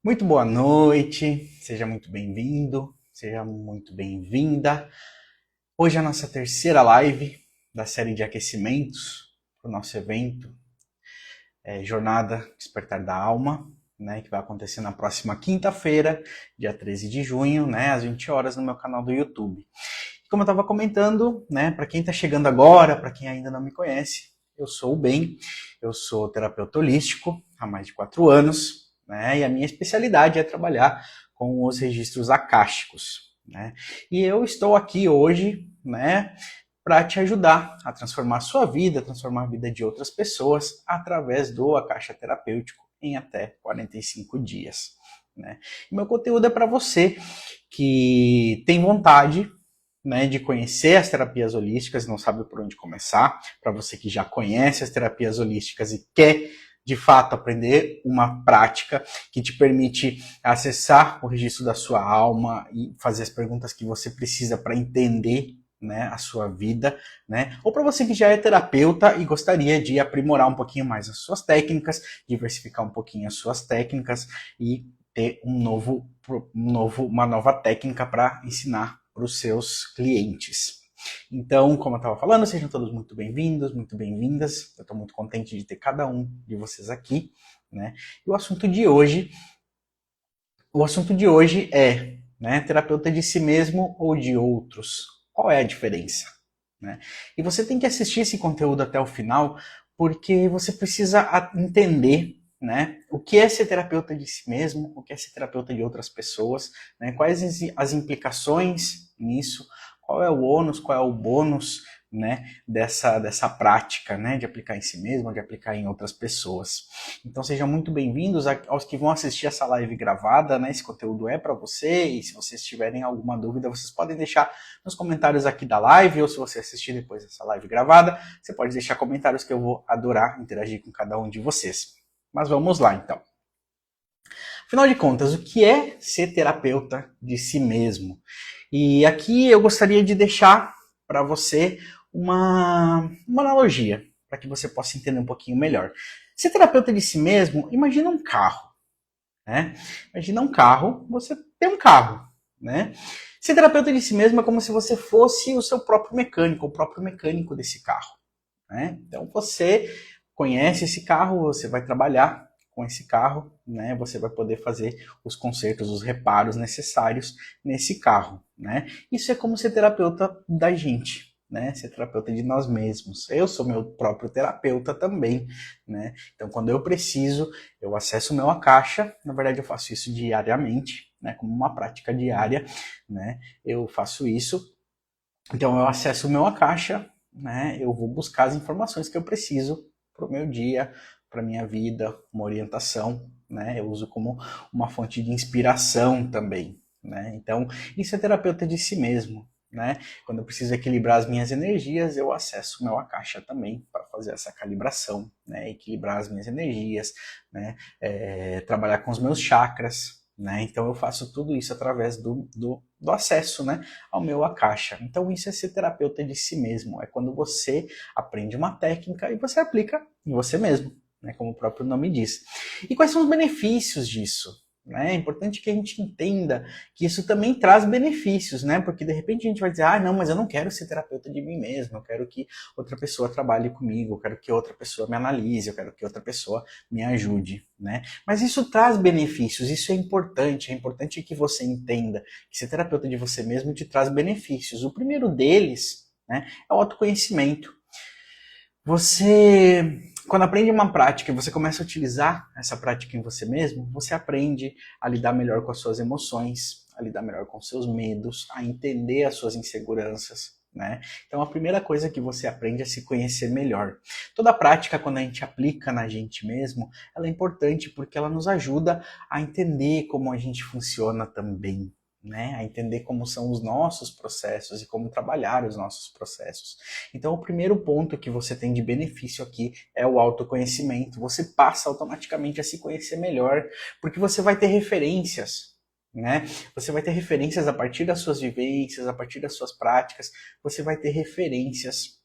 Muito boa noite, seja muito bem-vindo, seja muito bem-vinda. Hoje é a nossa terceira live da série de aquecimentos para o nosso evento Jornada Despertar da Alma, né, que vai acontecer na próxima quinta-feira, dia 13 de junho, né, às 20 horas no meu canal do YouTube. Como eu estava comentando, né, para quem está chegando agora, para quem ainda não me conhece, eu sou o Ben, eu sou terapeuta holístico há mais de 4 anos, né, e a minha especialidade é trabalhar com os registros akáshicos, né, e eu estou aqui hoje, né, para te ajudar a transformar a sua vida, transformar a vida de outras pessoas através do Akasha terapêutico em até 45 dias. Né? E meu conteúdo é para você que tem vontade, né, de conhecer as terapias holísticas e não sabe por onde começar, para você que já conhece as terapias holísticas e quer de fato aprender uma prática que te permite acessar o registro da sua alma e fazer as perguntas que você precisa para entender, né, a sua vida, né? Ou para você que já é terapeuta e gostaria de aprimorar um pouquinho mais as suas técnicas, diversificar um pouquinho as suas técnicas e ter uma nova técnica para ensinar para os seus clientes. Então, como eu estava falando, sejam todos muito bem-vindos, muito bem-vindas. Eu estou muito contente de ter cada um de vocês aqui, né? E o assunto de hoje é, né, terapeuta de si mesmo ou de outros? Qual é a diferença? Né? E você tem que assistir esse conteúdo até o final, porque você precisa entender, né, o que é ser terapeuta de si mesmo, o que é ser terapeuta de outras pessoas, né, quais as implicações nisso, qual é o ônus, qual é o bônus, né, dessa prática, né, de aplicar em si mesmo, de aplicar em outras pessoas. Então sejam muito bem-vindos aos que vão assistir essa live gravada, né, esse conteúdo é para você, e se vocês tiverem alguma dúvida, vocês podem deixar nos comentários aqui da live, ou se você assistir depois dessa live gravada, você pode deixar comentários que eu vou adorar interagir com cada um de vocês. Mas vamos lá, então. Afinal de contas, o que é ser terapeuta de si mesmo? E aqui eu gostaria de deixar para você uma analogia, para que você possa entender um pouquinho melhor. Ser terapeuta de si mesmo, imagina um carro. Né? Imagina um carro, você tem um carro. Né? Ser terapeuta de si mesmo é como se você fosse o seu próprio mecânico, o próprio mecânico desse carro. Né? Então você conhece esse carro, você vai trabalhar com esse carro, né? Você vai poder fazer os consertos, os reparos necessários nesse carro. Né? Isso é como ser terapeuta da gente. Né, ser terapeuta de nós mesmos. Eu sou meu próprio terapeuta também, né? Então, quando eu preciso, eu acesso o meu Akasha. Na verdade, eu faço isso diariamente, né? Como uma prática diária, né? Eu faço isso. Então, eu acesso o meu Akasha, né? Eu vou buscar as informações que eu preciso para o meu dia, para minha vida, uma orientação, né? Eu uso como uma fonte de inspiração também, né? Então, isso é terapeuta de si mesmo. Né? Quando eu preciso equilibrar as minhas energias, eu acesso o meu Akasha também para fazer essa calibração, né? Equilibrar as minhas energias, né? Trabalhar com os meus chakras, né? Então eu faço tudo isso através do acesso, né, ao meu Akasha. Então isso é ser terapeuta de si mesmo, é quando você aprende uma técnica e você aplica em você mesmo, né, como o próprio nome diz. E quais são os benefícios disso? Né? É importante que a gente entenda que isso também traz benefícios, né? Porque de repente a gente vai dizer, ah, não, mas eu não quero ser terapeuta de mim mesmo, eu quero que outra pessoa trabalhe comigo, eu quero que outra pessoa me analise, eu quero que outra pessoa me ajude, né? Mas isso traz benefícios, isso é importante que você entenda que ser terapeuta de você mesmo te traz benefícios. O primeiro deles, né, é o autoconhecimento. Você, quando aprende uma prática e você começa a utilizar essa prática em você mesmo, você aprende a lidar melhor com as suas emoções, a lidar melhor com os seus medos, a entender as suas inseguranças. Né? Então a primeira coisa que você aprende é se conhecer melhor. Toda prática, quando a gente aplica na gente mesmo, ela é importante porque ela nos ajuda a entender como a gente funciona também. Né, a entender como são os nossos processos e como trabalhar os nossos processos. Então, o primeiro ponto que você tem de benefício aqui é o autoconhecimento. Você passa automaticamente a se conhecer melhor, porque você vai ter referências. Né? Você vai ter referências a partir das suas vivências, a partir das suas práticas, você vai ter referências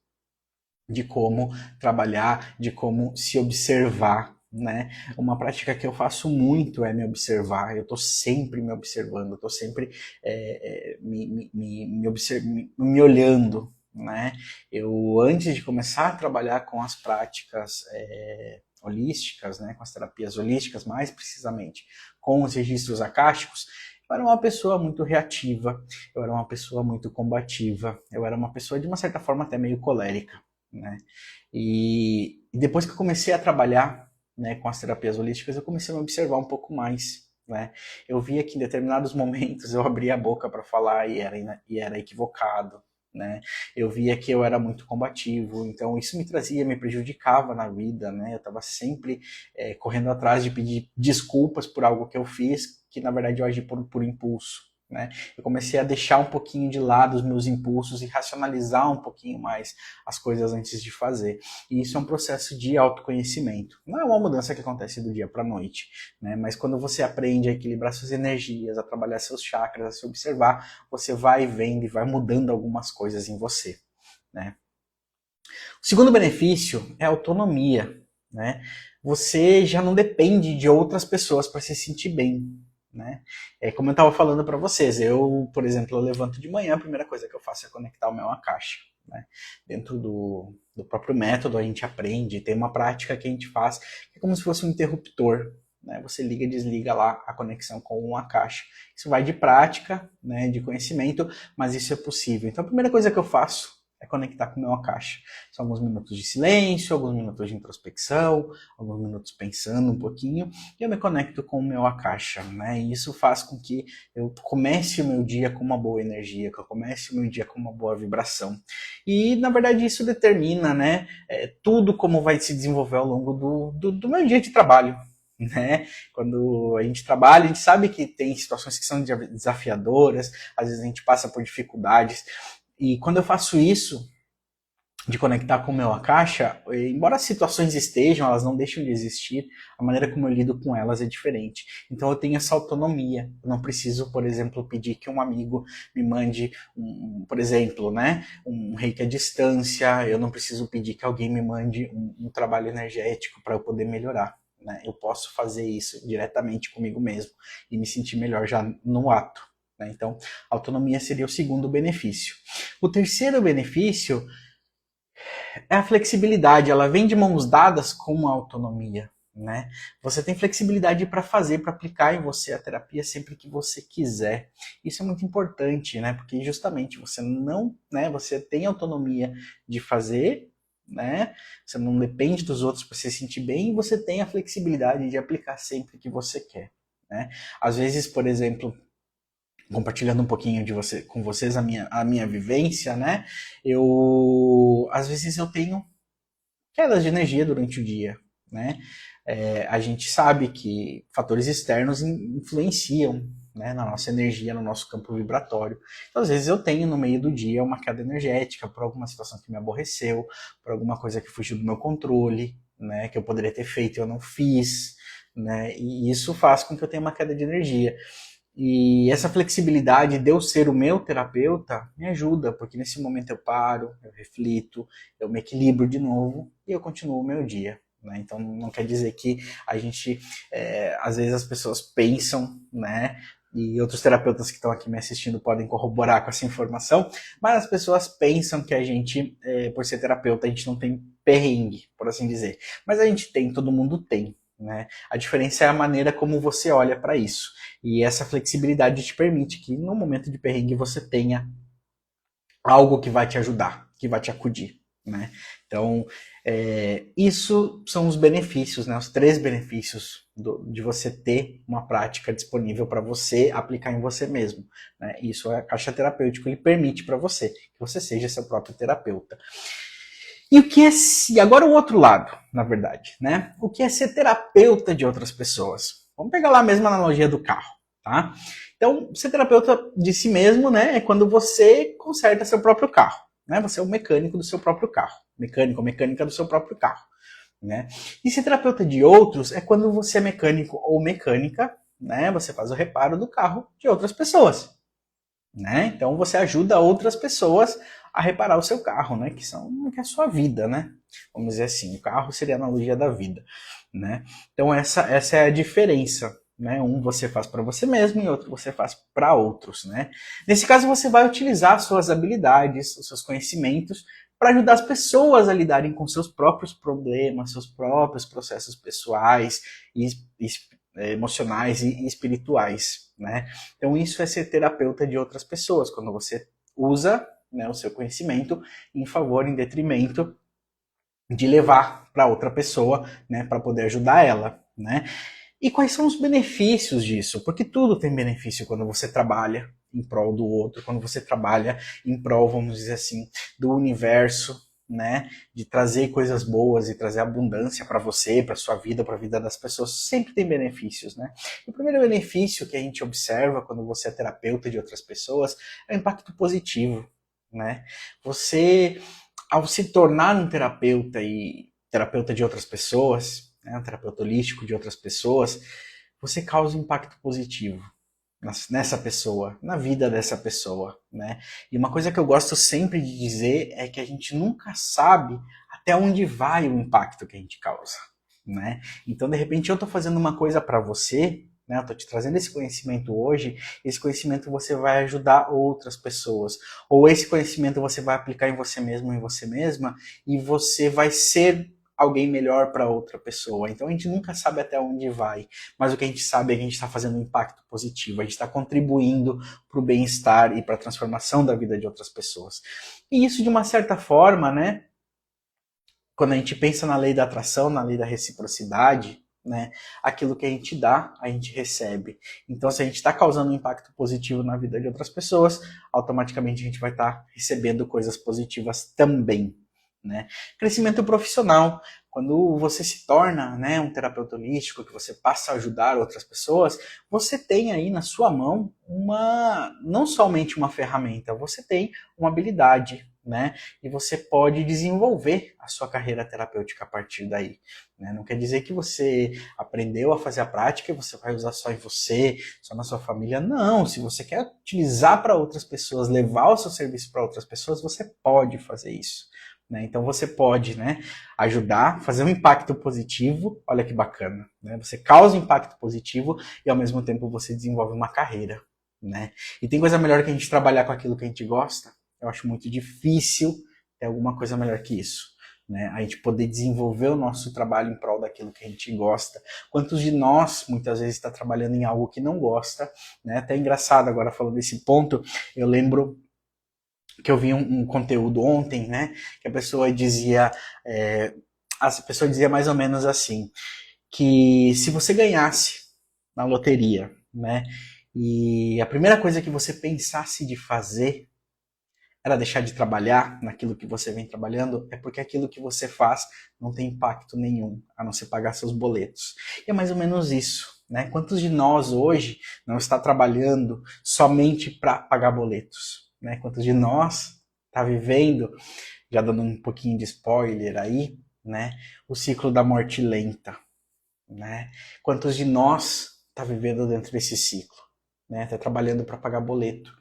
de como trabalhar, de como se observar. né? Uma prática que eu faço muito é me observar. Eu estou sempre me observando, eu estou sempre me olhando, né? Eu, antes de começar a trabalhar com as práticas holísticas, né, com as terapias holísticas, mais precisamente com os registros akáshicos, eu era uma pessoa muito reativa, eu era uma pessoa muito combativa, eu era uma pessoa de uma certa forma até meio colérica, né? E depois que eu comecei a trabalhar, né, com as terapias holísticas, eu comecei a me observar um pouco mais, né? Eu via que em determinados momentos eu abria a boca para falar e era equivocado, né? Eu via que eu era muito combativo, então isso me trazia, me prejudicava na vida, né? Eu estava sempre correndo atrás de pedir desculpas por algo que eu fiz, que na verdade eu agi por impulso, né? Eu comecei a deixar um pouquinho de lado os meus impulsos e racionalizar um pouquinho mais as coisas antes de fazer. E isso é um processo de autoconhecimento. Não é uma mudança que acontece do dia para a noite, né? Mas quando você aprende a equilibrar suas energias, a trabalhar seus chakras, a se observar, você vai vendo e vai mudando algumas coisas em você, né? O segundo benefício é a autonomia, né? Você já não depende de outras pessoas para se sentir bem, né? Como eu estava falando para vocês, eu, por exemplo, eu levanto de manhã, a primeira coisa que eu faço é conectar o meu Akasha, né? Dentro do próprio método a gente aprende, tem uma prática que a gente faz, que é como se fosse um interruptor, né? Você liga e desliga lá a conexão com o Akasha. Isso vai de prática, né, de conhecimento, mas isso é possível. Então a primeira coisa que eu faço é conectar com o meu Akasha. São alguns minutos de silêncio, alguns minutos de introspecção, alguns minutos pensando um pouquinho, e eu me conecto com o meu Akasha, né? E isso faz com que eu comece o meu dia com uma boa energia, que eu comece o meu dia com uma boa vibração. E, na verdade, isso determina, né, tudo como vai se desenvolver ao longo do meu dia de trabalho, né? Quando a gente trabalha, a gente sabe que tem situações que são desafiadoras, às vezes a gente passa por dificuldades, e quando eu faço isso, de conectar com o meu Akasha, embora as situações estejam, elas não deixam de existir, a maneira como eu lido com elas é diferente. Então eu tenho essa autonomia. Eu não preciso, por exemplo, pedir que um amigo me mande, por exemplo, né, um reiki à distância. Eu não preciso pedir que alguém me mande um trabalho energético para eu poder melhorar, né? Eu posso fazer isso diretamente comigo mesmo e me sentir melhor já no ato. Então, autonomia seria o segundo benefício. O terceiro benefício é a flexibilidade. Ela vem de mãos dadas com a autonomia, né? Você tem flexibilidade para fazer, para aplicar em você a terapia sempre que você quiser. Isso é muito importante, né? Porque justamente você não, né? Você tem autonomia de fazer, né? Você não depende dos outros para se sentir bem e você tem a flexibilidade de aplicar sempre que você quer, né? Às vezes, por exemplo, compartilhando um pouquinho com vocês a minha vivência, né? Às vezes eu tenho quedas de energia durante o dia, né? A gente sabe que fatores externos influenciam, né, na nossa energia, no nosso campo vibratório. Então, às vezes eu tenho no meio do dia uma queda energética por alguma situação que me aborreceu, por alguma coisa que fugiu do meu controle, né, que eu poderia ter feito e eu não fiz, né? E isso faz com que eu tenha uma queda de energia. E essa flexibilidade de eu ser o meu terapeuta me ajuda, porque nesse momento eu paro, eu reflito, eu me equilibro de novo e eu continuo o meu dia, né? Então não quer dizer que a gente, às vezes as pessoas pensam, né? E outros terapeutas que estão aqui me assistindo podem corroborar com essa informação, mas as pessoas pensam que a gente, por ser terapeuta, a gente não tem perrengue, por assim dizer. Mas a gente tem, todo mundo tem, né? A diferença é a maneira como você olha para isso. E essa flexibilidade te permite que no momento de perrengue você tenha algo que vai te ajudar, que vai te acudir, né? Então, isso são os benefícios, né? Os 3 benefícios de você ter uma prática disponível para você aplicar em você mesmo, né? Isso é a caixa terapêutica, ele permite para você que você seja seu próprio terapeuta. E o que é, e agora o outro lado, na verdade, né? O que é ser terapeuta de outras pessoas? Vamos pegar lá a mesma analogia do carro, tá? Então, ser terapeuta de si mesmo, né, é quando você conserta seu próprio carro, né? Você é o mecânico do seu próprio carro, mecânico ou mecânica do seu próprio carro, né? E ser terapeuta de outros é quando você é mecânico ou mecânica, né? Você faz o reparo do carro de outras pessoas, né? Então você ajuda outras pessoas a reparar o seu carro, né? Que é a sua vida, né? Vamos dizer assim, o carro seria a analogia da vida. né? Então essa é a diferença, né? Um você faz para você mesmo e outro você faz para outros, né? Nesse caso você vai utilizar suas habilidades, os seus conhecimentos para ajudar as pessoas a lidarem com seus próprios problemas, seus próprios processos pessoais e emocionais e espirituais, né? Então isso é ser terapeuta de outras pessoas, quando você usa, né, o seu conhecimento em favor, em detrimento de levar para outra pessoa, né, para poder ajudar ela, né? E quais são os benefícios disso? Porque tudo tem benefício quando você trabalha em prol do outro, quando você trabalha em prol, vamos dizer assim, do universo, né? De trazer coisas boas e trazer abundância para você, para sua vida, para a vida das pessoas, sempre tem benefícios, né? E o primeiro benefício que a gente observa quando você é terapeuta de outras pessoas é o impacto positivo, né? Você, ao se tornar um terapeuta e terapeuta de outras pessoas, né, um terapeuta holístico de outras pessoas, você causa um impacto positivo nessa pessoa, na vida dessa pessoa, né? E uma coisa que eu gosto sempre de dizer é que a gente nunca sabe até onde vai o impacto que a gente causa, né? Então, de repente, eu tô fazendo uma coisa para você, né? Eu tô te trazendo esse conhecimento hoje, esse conhecimento você vai ajudar outras pessoas, ou esse conhecimento você vai aplicar em você mesmo, em você mesma, e você vai ser alguém melhor para outra pessoa. Então a gente nunca sabe até onde vai, mas o que a gente sabe é que a gente está fazendo um impacto positivo, a gente está contribuindo para o bem-estar e para a transformação da vida de outras pessoas. E isso, de uma certa forma, né, quando a gente pensa na lei da atração, na lei da reciprocidade, né, aquilo que a gente dá, a gente recebe. Então, se a gente está causando um impacto positivo na vida de outras pessoas, automaticamente a gente vai estar recebendo coisas positivas também, né? Crescimento profissional. Quando você se torna, né, um terapeuta holístico, que você passa a ajudar outras pessoas, você tem aí na sua mão não somente uma ferramenta, você tem uma habilidade, né? E você pode desenvolver a sua carreira terapêutica a partir daí, né? Não quer dizer que você aprendeu a fazer a prática e você vai usar só em você, só na sua família. Não, se você quer utilizar para outras pessoas, levar o seu serviço para outras pessoas, você pode fazer isso. Né? Então você pode, né, ajudar, fazer um impacto positivo, olha que bacana, né? Você causa um impacto positivo e ao mesmo tempo você desenvolve uma carreira, né? E tem coisa melhor que a gente trabalhar com aquilo que a gente gosta? Eu acho muito difícil ter alguma coisa melhor que isso, né? A gente poder desenvolver o nosso trabalho em prol daquilo que a gente gosta. Quantos de nós muitas vezes está trabalhando em algo que não gosta, né? Até engraçado agora falando desse ponto, eu lembro que eu vi um conteúdo ontem, né? Que a pessoa dizia, mais ou menos assim, que se você ganhasse na loteria, né? E a primeira coisa que você pensasse de fazer era deixar de trabalhar naquilo que você vem trabalhando, é porque aquilo que você faz não tem impacto nenhum, a não ser pagar seus boletos. E é mais ou menos isso, né? Quantos de nós hoje não está trabalhando somente para pagar boletos, né? Quantos de nós está vivendo, já dando um pouquinho de spoiler aí, né? O ciclo da morte lenta, né? Quantos de nós está vivendo dentro desse ciclo? Né, tá trabalhando para pagar boleto.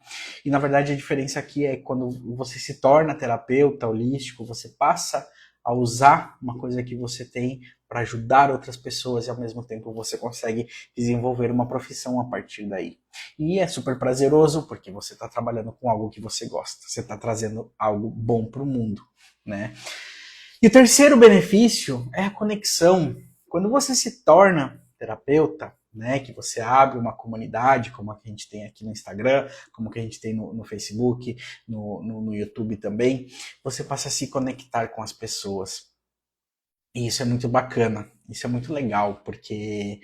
E na verdade a diferença aqui é quando você se torna terapeuta holístico, você passa a usar uma coisa que você tem para ajudar outras pessoas e ao mesmo tempo você consegue desenvolver uma profissão a partir daí. E é super prazeroso porque você está trabalhando com algo que você gosta, você está trazendo algo bom para o mundo, né? E o terceiro benefício é a conexão. Quando você se torna terapeuta, né, que você abre uma comunidade, como a que a gente tem aqui no Instagram, como que a gente tem no Facebook, no YouTube também, você passa a se conectar com as pessoas. E isso é muito bacana, isso é muito legal, porque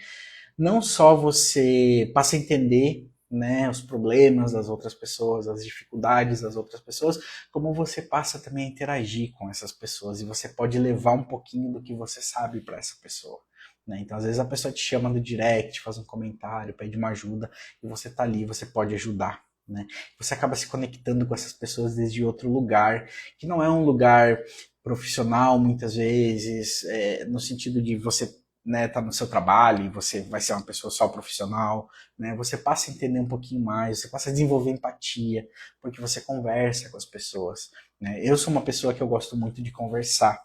não só você passa a entender, né, os problemas das outras pessoas, as dificuldades das outras pessoas, como você passa também a interagir com essas pessoas e você pode levar um pouquinho do que você sabe para essa pessoa. Né? Então, às vezes a pessoa te chama no direct, faz um comentário, pede uma ajuda e você tá ali, você pode ajudar. Né? Você acaba se conectando com essas pessoas desde outro lugar, que não é um lugar profissional muitas vezes, no sentido de você, né, tá no seu trabalho e você vai ser uma pessoa só profissional, né, você passa a entender um pouquinho mais, você passa a desenvolver empatia, porque você conversa com as pessoas, né. Eu sou uma pessoa que eu gosto muito de conversar,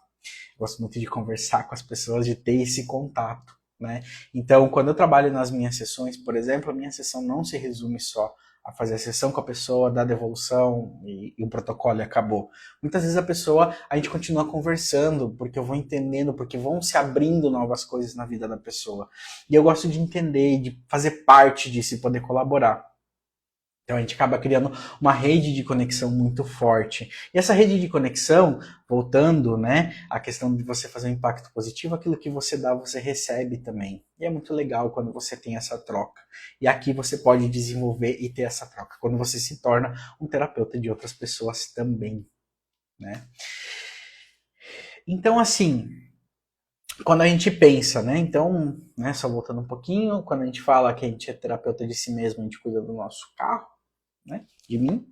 Gosto muito de conversar com as pessoas, de ter esse contato, né? Então, quando eu trabalho nas minhas sessões, por exemplo, a minha sessão não se resume só a fazer a sessão com a pessoa, dar a devolução e o protocolo e acabou. Muitas vezes a gente continua conversando, porque eu vou entendendo, porque vão se abrindo novas coisas na vida da pessoa. E eu gosto de entender, de fazer parte disso e poder colaborar. Então a gente acaba criando uma rede de conexão muito forte. E essa rede de conexão, voltando, né, à questão de você fazer um impacto positivo, aquilo que você dá, você recebe também. E é muito legal quando você tem essa troca. E aqui você pode desenvolver e ter essa troca, quando você se torna um terapeuta de outras pessoas também, né? Então, assim, quando a gente pensa, né, então, né, só voltando um pouquinho, quando a gente fala que a gente é terapeuta de si mesmo, a gente cuida do nosso carro, né, de mim.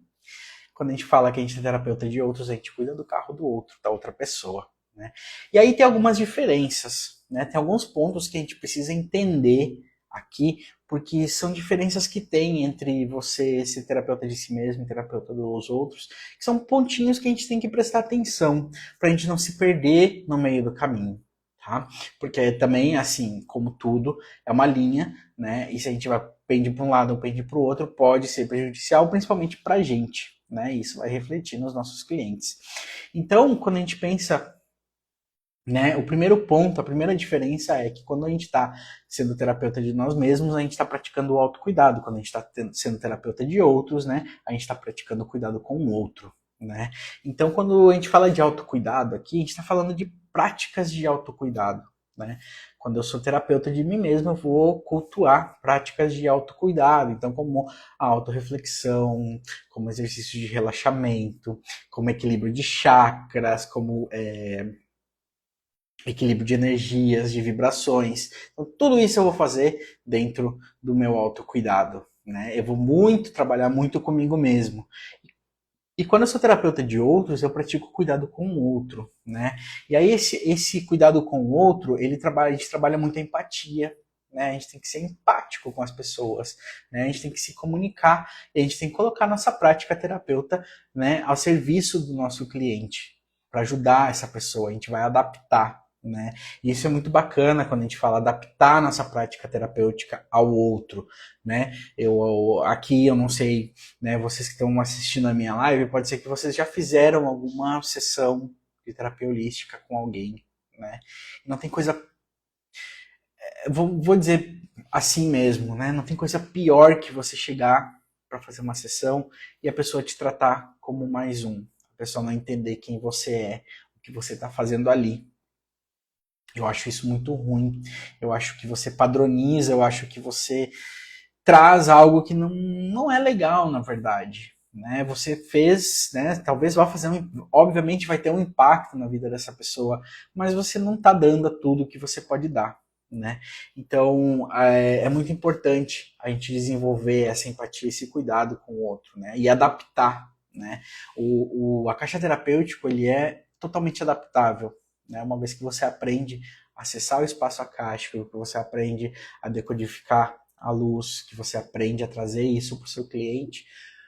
Quando a gente fala que a gente é terapeuta de outros, a gente cuida do carro do outro, da outra pessoa, né? E aí tem algumas diferenças, né? Tem alguns pontos que a gente precisa entender aqui, porque são diferenças que tem entre você ser terapeuta de si mesmo e terapeuta dos outros, que são pontinhos que a gente tem que prestar atenção, para a gente não se perder no meio do caminho. Tá? Porque também, assim, como tudo, é uma linha, né? E se a gente vai pende para um lado ou pende para o outro, pode ser prejudicial, principalmente para a gente, né? Isso vai refletir nos nossos clientes. Então, quando a gente pensa, né, o primeiro ponto, a primeira diferença é que quando a gente está sendo terapeuta de nós mesmos, a gente está praticando o autocuidado. Quando a gente está sendo terapeuta de outros, né, a gente está praticando o cuidado com o outro, né? Então, quando a gente fala de autocuidado aqui, a gente está falando de práticas de autocuidado, né? Quando eu sou terapeuta de mim mesmo, eu vou cultuar práticas de autocuidado. Então, como a autorreflexão, como exercício de relaxamento, como equilíbrio de chakras, como equilíbrio de energias, de vibrações. Então, tudo isso eu vou fazer dentro do meu autocuidado, né? Eu vou muito trabalhar muito comigo mesmo. E quando eu sou terapeuta de outros, eu pratico cuidado com o outro, né? E aí esse cuidado com o outro, a gente trabalha muito a empatia, né? A gente tem que ser empático com as pessoas, né? A gente tem que se comunicar, e a gente tem que colocar nossa prática terapeuta, né, ao serviço do nosso cliente, para ajudar essa pessoa. A gente vai adaptar, né? E isso é muito bacana quando a gente fala adaptar a nossa prática terapêutica ao outro, né? Aqui eu não sei, né, vocês que estão assistindo a minha live, pode ser que vocês já fizeram alguma sessão de terapia holística com alguém, né? Não tem coisa, vou dizer assim mesmo, né? Não tem coisa pior que você chegar para fazer uma sessão e a pessoa te tratar como mais um, a pessoa não entender quem você é, o que você está fazendo ali. Eu acho isso muito ruim. Eu acho que você padroniza, eu acho que você traz algo que não é legal, na verdade. Né? Você fez, né? Talvez vá fazer obviamente vai ter um impacto na vida dessa pessoa, mas você não está dando tudo que você pode dar. Né? Então é muito importante a gente desenvolver essa empatia, esse cuidado com o outro, né? E adaptar. Né? A caixa terapêutico ele é totalmente adaptável. Né? Uma vez que você aprende a acessar o espaço acástico, que você aprende a decodificar a luz, que você aprende a trazer isso para o seu cliente,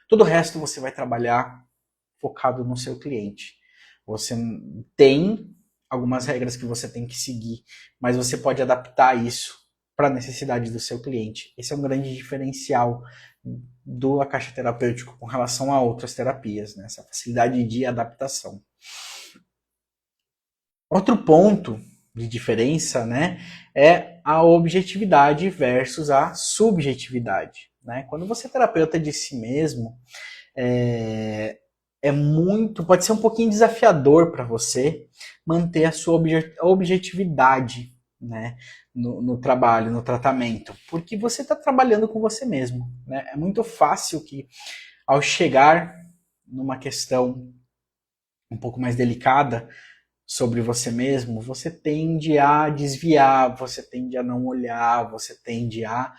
todo o resto você vai trabalhar focado no seu cliente. Você tem algumas regras que você tem que seguir, mas você pode adaptar isso para a necessidade do seu cliente. Esse é um grande diferencial do caixa terapêutico com relação a outras terapias, né? Essa facilidade de adaptação. Outro ponto de diferença, né, é a objetividade versus a subjetividade. Né? Quando você é terapeuta de si mesmo, pode ser um pouquinho desafiador para você manter a sua objetividade, né, no trabalho, no tratamento, porque você está trabalhando com você mesmo. Né? É muito fácil que, ao chegar numa questão um pouco mais delicada, sobre você mesmo, você tende a desviar, você tende a não olhar, você tende a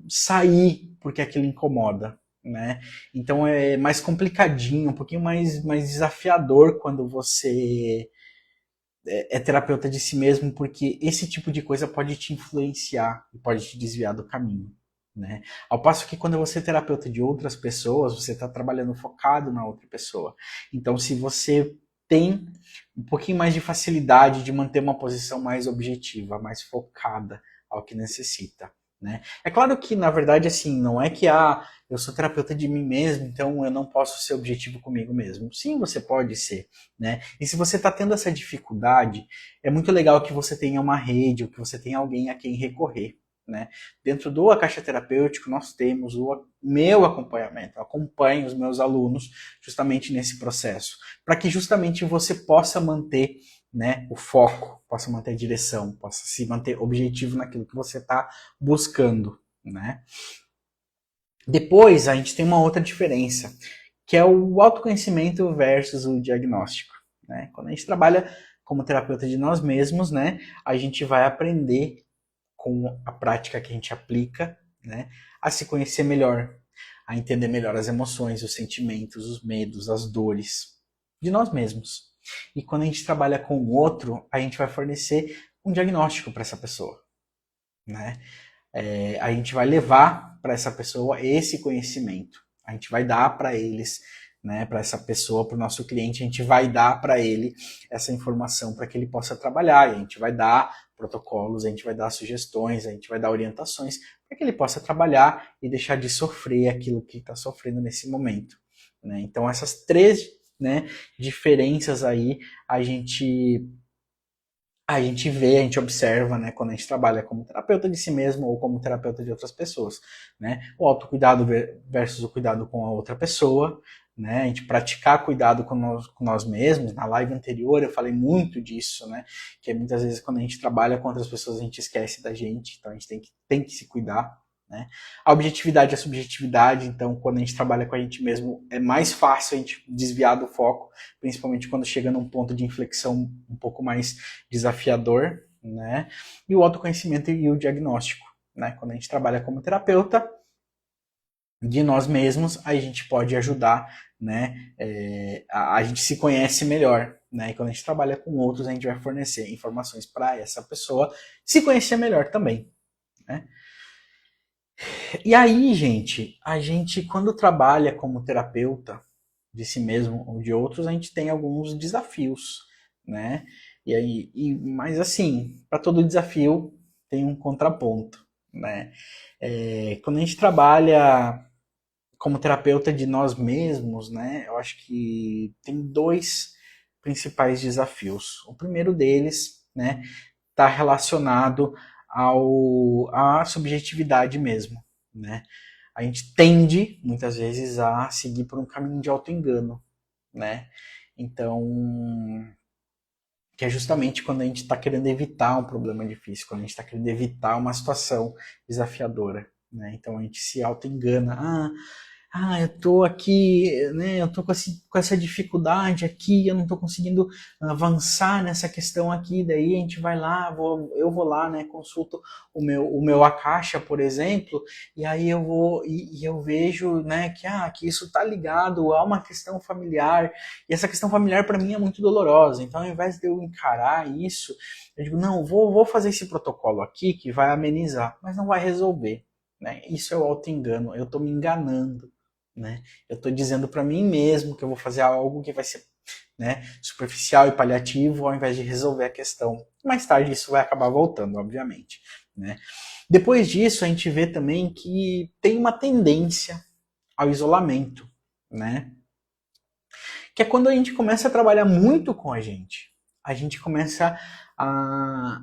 sair porque aquilo incomoda, né? Então é mais complicadinho, um pouquinho mais desafiador quando você é terapeuta de si mesmo, porque esse tipo de coisa pode te influenciar e pode te desviar do caminho. Né? Ao passo que quando você é terapeuta de outras pessoas, você está trabalhando focado na outra pessoa. Então, se você tem um pouquinho mais de facilidade de manter uma posição mais objetiva, mais focada ao que necessita, né? É claro que, na verdade, assim, não é que eu sou terapeuta de mim mesmo, então eu não posso ser objetivo comigo mesmo. Sim, você pode ser, né? E se você está tendo essa dificuldade, é muito legal que você tenha uma rede, ou que você tenha alguém a quem recorrer, né? Dentro do A Caixa Terapêutico, nós temos o meu acompanhamento. Eu acompanho os meus alunos justamente nesse processo, para que justamente você possa manter, né, o foco, possa manter a direção, possa se manter objetivo naquilo que você está buscando, né? Depois, a gente tem uma outra diferença, que é o autoconhecimento versus o diagnóstico, né? Quando a gente trabalha como terapeuta de nós mesmos, né, a gente vai aprender com a prática que a gente aplica, né, a se conhecer melhor, a entender melhor as emoções, os sentimentos, os medos, as dores de nós mesmos. E quando a gente trabalha com o outro, a gente vai fornecer um diagnóstico para essa pessoa, né? A gente vai levar para essa pessoa esse conhecimento. A gente vai dar para eles, né, para essa pessoa, para o nosso cliente, a gente vai dar para ele essa informação para que ele possa trabalhar. E a gente vai dar protocolos, a gente vai dar sugestões, a gente vai dar orientações para que ele possa trabalhar e deixar de sofrer aquilo que está sofrendo nesse momento, né? Então essas três, né, diferenças aí a gente vê, a gente observa, né, quando a gente trabalha como terapeuta de si mesmo ou como terapeuta de outras pessoas, né? O autocuidado versus o cuidado com a outra pessoa, né? A gente praticar cuidado com nós mesmos. Na live anterior eu falei muito disso, né? Que muitas vezes quando a gente trabalha com outras pessoas a gente esquece da gente, então a gente tem que se cuidar, né? A objetividade e a subjetividade, então quando a gente trabalha com a gente mesmo é mais fácil a gente desviar do foco, principalmente quando chega num ponto de inflexão um pouco mais desafiador, né? E o autoconhecimento e o diagnóstico, né? Quando a gente trabalha como terapeuta de nós mesmos, a gente pode ajudar, né? A gente se conhece melhor, né? E quando a gente trabalha com outros, a gente vai fornecer informações para essa pessoa se conhecer melhor também, né? E aí, gente, a gente quando trabalha como terapeuta de si mesmo ou de outros, a gente tem alguns desafios, né? Mas assim, para todo desafio tem um contraponto, né? Quando a gente trabalha como terapeuta de nós mesmos, né? Eu acho que tem dois principais desafios. O primeiro deles, né, está relacionado à subjetividade mesmo, né? A gente tende, muitas vezes, a seguir por um caminho de autoengano, né? Então, que é justamente quando a gente está querendo evitar um problema difícil, quando a gente está querendo evitar uma situação desafiadora, né? Então a gente se autoengana. Eu tô aqui, né, eu tô com essa dificuldade aqui, eu não tô conseguindo avançar nessa questão aqui, daí a gente vai lá, eu vou lá, né, consulto o meu Akasha, por exemplo, e aí eu vou, e eu vejo, né, que isso tá ligado a uma questão familiar, e essa questão familiar para mim é muito dolorosa, então ao invés de eu encarar isso, eu digo, não, vou fazer esse protocolo aqui que vai amenizar, mas não vai resolver, né, isso é o autoengano, eu tô me enganando, né? Eu estou dizendo para mim mesmo que eu vou fazer algo que vai ser, né, superficial e paliativo ao invés de resolver a questão. Mais tarde isso vai acabar voltando, obviamente, né? Depois disso, a gente vê também que tem uma tendência ao isolamento, né? Que é quando a gente começa a trabalhar muito com a gente começa a,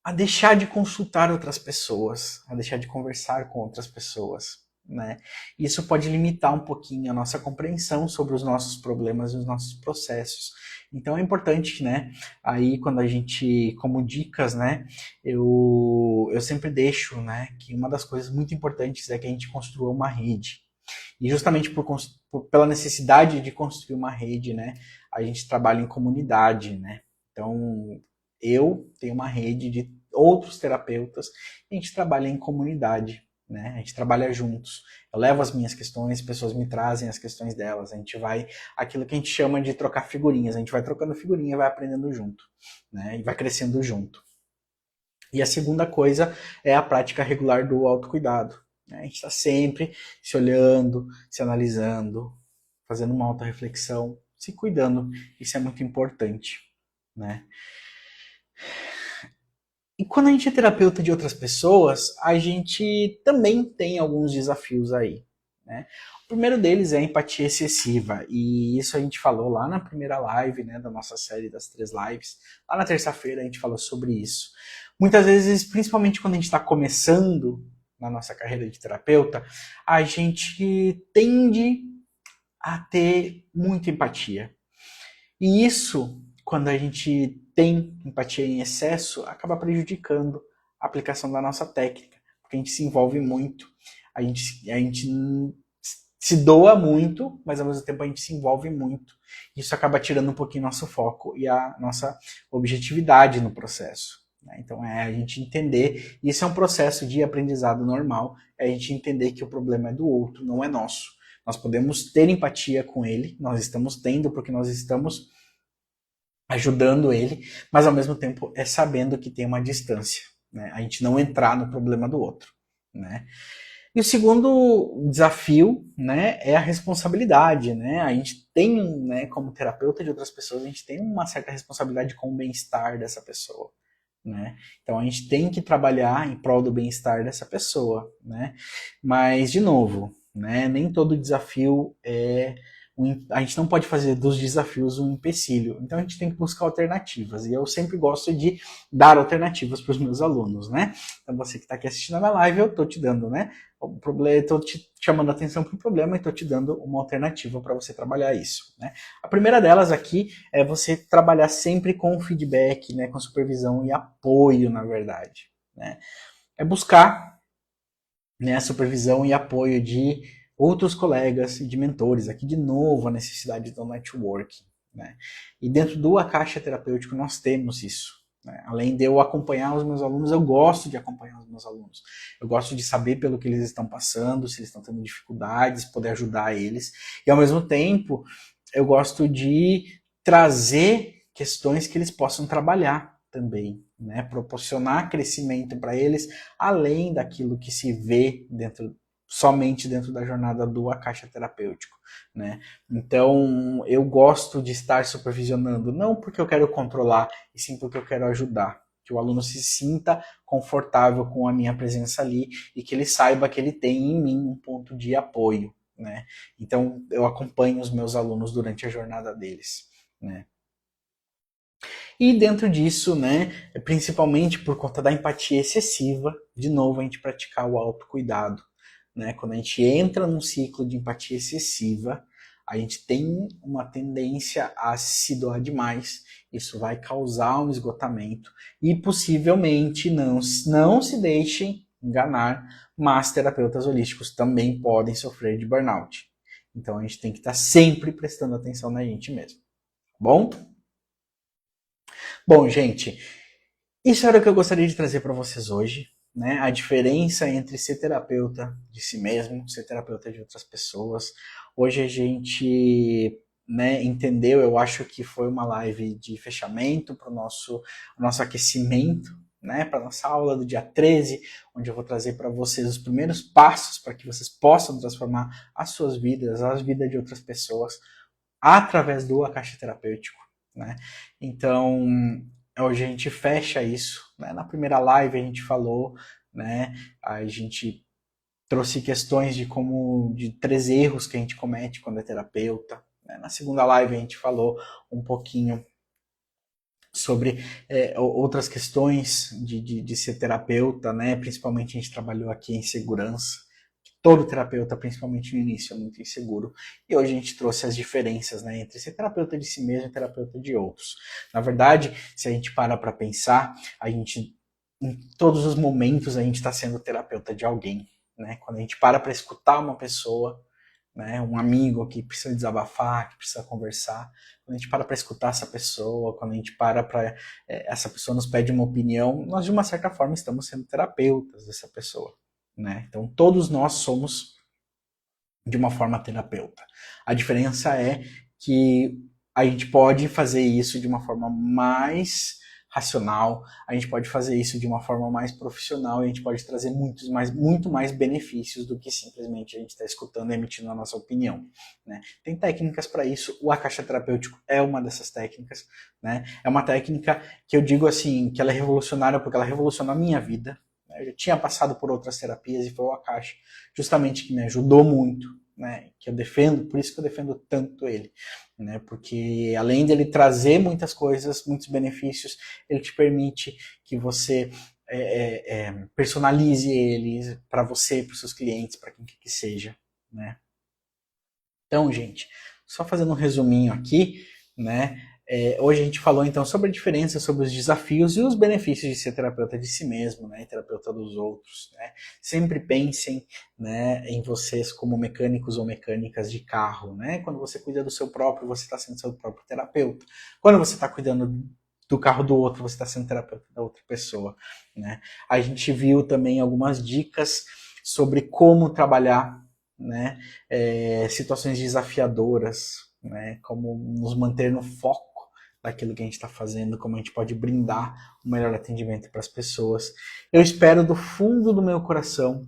a deixar de consultar outras pessoas, a deixar de conversar com outras pessoas, né? Isso pode limitar um pouquinho a nossa compreensão sobre os nossos problemas e os nossos processos. Então é importante, né? Aí quando a gente, como dicas, né? Eu sempre deixo, né? Que uma das coisas muito importantes é que a gente construa uma rede. E justamente pela necessidade de construir uma rede, né? A gente trabalha em comunidade, né? Então eu tenho uma rede de outros terapeutas e a gente trabalha em comunidade, né? A gente trabalha juntos. Eu levo as minhas questões, pessoas me trazem as questões delas. A gente vai, aquilo que a gente chama de trocar figurinhas. A gente vai trocando figurinha, vai aprendendo junto, né? E vai crescendo junto. E a segunda coisa é a prática regular do autocuidado, né? A gente está sempre se olhando, se analisando, fazendo uma autorreflexão, se cuidando. Isso é muito importante, né? E quando a gente é terapeuta de outras pessoas, a gente também tem alguns desafios aí, né? O primeiro deles é a empatia excessiva, e isso a gente falou lá na primeira live, né, da nossa série das 3 lives. Lá na terça-feira a gente falou sobre isso. Muitas vezes, principalmente quando a gente está começando na nossa carreira de terapeuta, a gente tende a ter muita empatia. E isso, quando a gente tem empatia em excesso, acaba prejudicando a aplicação da nossa técnica, porque a gente se envolve muito, a gente se doa muito, mas ao mesmo tempo a gente se envolve muito. Isso acaba tirando um pouquinho nosso foco e a nossa objetividade no processo. Então é a gente entender, e isso é um processo de aprendizado normal, é a gente entender que o problema é do outro, não é nosso. Nós podemos ter empatia com ele, nós estamos tendo porque nós estamos ajudando ele, mas ao mesmo tempo é sabendo que tem uma distância, né? A gente não entrar no problema do outro, né? E o segundo desafio, né, é a responsabilidade, né? A gente tem, né, como terapeuta de outras pessoas, a gente tem uma certa responsabilidade com o bem-estar dessa pessoa, né? Então a gente tem que trabalhar em prol do bem-estar dessa pessoa, né? Mas de novo, né, nem todo desafio é a gente não pode fazer dos desafios um empecilho. Então a gente tem que buscar alternativas. E eu sempre gosto de dar alternativas para os meus alunos, né? Então você que está aqui assistindo a minha live, eu estou te dando, né? O problema, estou te chamando a atenção para o problema e estou te dando uma alternativa para você trabalhar isso, né? A primeira delas aqui é você trabalhar sempre com feedback, né? Com supervisão e apoio, na verdade, né? É buscar, né, a supervisão e apoio de outros colegas e de mentores. Aqui, de novo, a necessidade do networking, né? E dentro do Akasha Terapêutico nós temos isso, né? Além de eu acompanhar os meus alunos, eu gosto de acompanhar os meus alunos. Eu gosto de saber pelo que eles estão passando, se eles estão tendo dificuldades, poder ajudar eles. E, ao mesmo tempo, eu gosto de trazer questões que eles possam trabalhar também, né? Proporcionar crescimento para eles, além daquilo que se vê somente dentro da jornada do Akasha terapêutico, né? Então, eu gosto de estar supervisionando, não porque eu quero controlar, e sim porque eu quero ajudar, que o aluno se sinta confortável com a minha presença ali e que ele saiba que ele tem em mim um ponto de apoio, né? Então, eu acompanho os meus alunos durante a jornada deles, né? E dentro disso, né, principalmente por conta da empatia excessiva, de novo a gente praticar o autocuidado, né? Quando a gente entra num ciclo de empatia excessiva, a gente tem uma tendência a se doar demais, isso vai causar um esgotamento e possivelmente não se deixem enganar, mas terapeutas holísticos também podem sofrer de burnout. Então a gente tem que estar sempre prestando atenção na gente mesmo. Bom? Bom, gente, isso era o que eu gostaria de trazer para vocês hoje, né? A diferença entre ser terapeuta de si mesmo, ser terapeuta de outras pessoas. Hoje a gente, né, entendeu, eu acho que foi uma live de fechamento para o nosso aquecimento, né, para a nossa aula do dia 13, onde eu vou trazer para vocês os primeiros passos para que vocês possam transformar as suas vidas, as vidas de outras pessoas, através do Akasha terapêutico, né? Então, hoje a gente fecha isso, né? Na primeira live a gente falou, né? A gente trouxe questões de 3 erros que a gente comete quando é terapeuta, né? Na segunda live a gente falou um pouquinho sobre outras questões de ser terapeuta, né? Principalmente a gente trabalhou aqui em segurança. Todo terapeuta, principalmente no início, é muito inseguro. E hoje a gente trouxe as diferenças, né, entre ser terapeuta de si mesmo e terapeuta de outros. Na verdade, se a gente para para pensar, a gente, em todos os momentos, a gente está sendo terapeuta de alguém. Né? Quando a gente para escutar uma pessoa, né, um amigo que precisa desabafar, que precisa conversar, quando a gente para escutar essa pessoa, quando a gente essa pessoa nos pede uma opinião, nós de uma certa forma estamos sendo terapeutas dessa pessoa. Né? Então todos nós somos de uma forma terapeuta. A diferença é que a gente pode fazer isso de uma forma mais racional, a gente pode fazer isso de uma forma mais profissional e a gente pode trazer muito mais benefícios do que simplesmente a gente está escutando e emitindo a nossa opinião. Né? Tem técnicas para isso, o Akasha Terapêutico é uma dessas técnicas. Né? É uma técnica que eu digo assim, que ela é revolucionária porque ela revolucionou a minha vida. Eu já tinha passado por outras terapias e foi o Akasha justamente que me ajudou muito, né? Que eu defendo, por isso que eu defendo tanto ele, né? Porque além de ele trazer muitas coisas, muitos benefícios, ele te permite que você personalize ele para você, para os seus clientes, para quem quer que seja, né? Então, gente, só fazendo um resuminho aqui, né? Hoje a gente falou então sobre a diferença, sobre os desafios e os benefícios de ser terapeuta de si mesmo, né, e terapeuta dos outros. Né? Sempre pensem, né, em vocês como mecânicos ou mecânicas de carro. Né? Quando você cuida do seu próprio, você está sendo seu próprio terapeuta. Quando você está cuidando do carro do outro, você está sendo terapeuta da outra pessoa. Né? A gente viu também algumas dicas sobre como trabalhar, né, situações desafiadoras, né, como nos manter no foco daquilo que a gente está fazendo, como a gente pode brindar o melhor atendimento para as pessoas. Eu espero do fundo do meu coração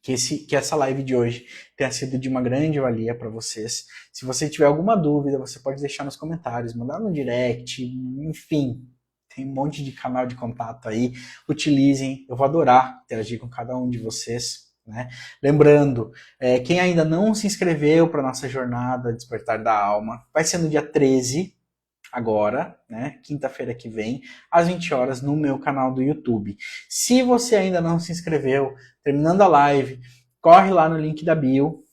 que essa live de hoje tenha sido de uma grande valia para vocês. Se você tiver alguma dúvida, você pode deixar nos comentários, mandar no direct, enfim, tem um monte de canal de contato aí. Utilizem, eu vou adorar interagir com cada um de vocês. Né? Lembrando, quem ainda não se inscreveu para a nossa jornada Despertar da Alma, vai ser no dia 13, agora, né, quinta-feira que vem, às 20 horas, no meu canal do YouTube. Se você ainda não se inscreveu, terminando a live, corre lá no link da bio,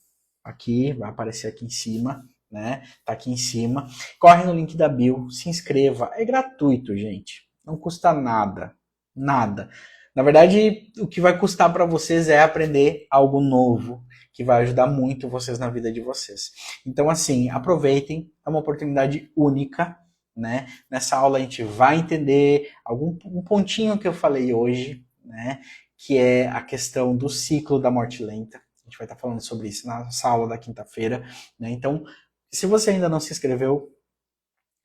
aqui, vai aparecer aqui em cima, né, tá aqui em cima, corre no link da bio, se inscreva, é gratuito, gente, não custa nada, nada. Na verdade, o que vai custar para vocês é aprender algo novo, que vai ajudar muito vocês na vida de vocês. Então, assim, aproveitem, é uma oportunidade única, né? Nessa aula a gente vai entender um pontinho que eu falei hoje, né? Que é a questão do ciclo da morte lenta. A gente vai estar falando sobre isso na nossa aula da quinta-feira. Né? Então, se você ainda não se inscreveu,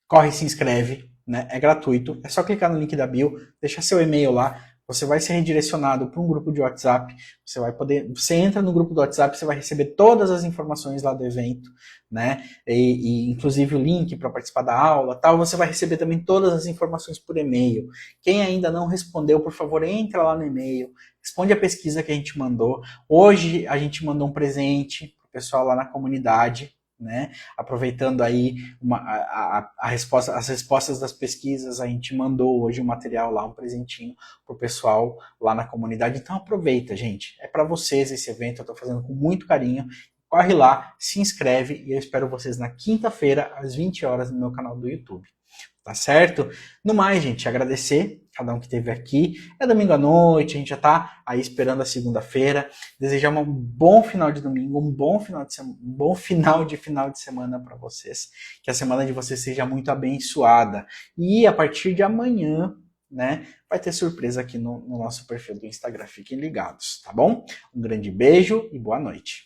corre e se inscreve. Né? É gratuito. É só clicar no link da bio, deixar seu e-mail lá. Você vai ser redirecionado para um grupo de WhatsApp. Você entra no grupo do WhatsApp, você vai receber todas as informações lá do evento, né? E inclusive o link para participar da aula, tal. Você vai receber também todas as informações por e-mail. Quem ainda não respondeu, por favor, entra lá no e-mail, responde a pesquisa que a gente mandou. Hoje a gente mandou um presente para o pessoal lá na comunidade. Né? Aproveitando aí as respostas das pesquisas, a gente mandou hoje um material lá, um presentinho pro pessoal lá na comunidade. Então aproveita, gente. É para vocês esse evento, eu estou fazendo com muito carinho. Corre lá, se inscreve e eu espero vocês na quinta-feira, às 20 horas, no meu canal do YouTube. Tá certo? No mais, gente, agradecer cada um que esteve aqui. É domingo à noite, a gente já tá aí esperando a segunda-feira. Desejar um bom final de domingo, um bom final de semana para vocês. Que a semana de vocês seja muito abençoada. E a partir de amanhã, né, vai ter surpresa aqui no nosso perfil do Instagram. Fiquem ligados, tá bom? Um grande beijo e boa noite.